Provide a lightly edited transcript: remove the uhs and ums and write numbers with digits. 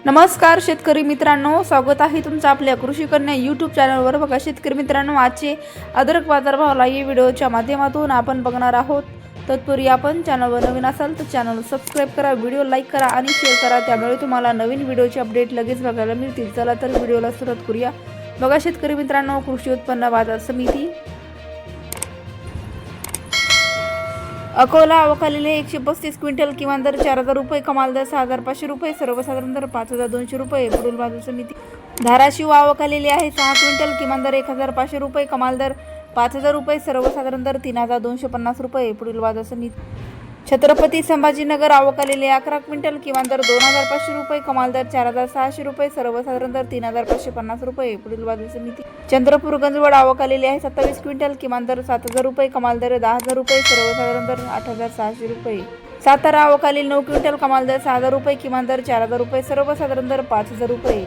नमस्कार शेतकरी मित्रांनो, स्वागत आहे तुमचं आपल्या कृषी कन्या यूट्यूब चॅनलवर। बघा शेतकरी मित्रांनो, आजचे अद्रक बाजारभाव लाईव्ह व्हिडिओच्या माध्यमातून आपण बघणार आहोत। तत्पूर्वी आपण चॅनलवर नवीन असाल तर चॅनल सबस्क्राइब करा, व्हिडिओ लाईक करा आणि शेअर करा, त्यामुळे तुम्हाला नवीन व्हिडिओचे अपडेट लगेच बघायला मिळतील। चला तर व्हिडिओला सुरुवात करूया। बघा शेतकरी मित्रांनो, कृषी उत्पन्न बाजार समिती अकोला अवकालेले 135 क्विंटल, किमान दर 4000 रुपये, कमाल दर 6500 रुपये, सर्वसाधारण दर 5200 रुपये। पुढील बाजार समिती धाराशिव अवकालेले आहे 6 क्विंटल, किमान दर 1500 रुपये, कमाल दर 5000 रुपये, सर्वसाधारण दर 3250 रुपये। पुढील बाजार समिती छत्रपती संभाजीनगर अवकालेले 11 क्विंटल, किमान दर 2500 रुपये, कमाल दर 4600 रुपये, सर्वसाधारण दर 3550 रुपये। पुढील बाजार समिती चंद्रपूर गंजवड अवकालेले आहे 27 क्विंटल, किमान दर 7000 रुपये, कमाल दर 10000 रुपये, सर्वसाधारण दर 8600 रुपये। सातारा अवकालेले 9 क्विंटल, कमाल दर 6000 रुपये, किमान दर 4000 रुपये, सर्वसाधारण दर 5000 रुपये।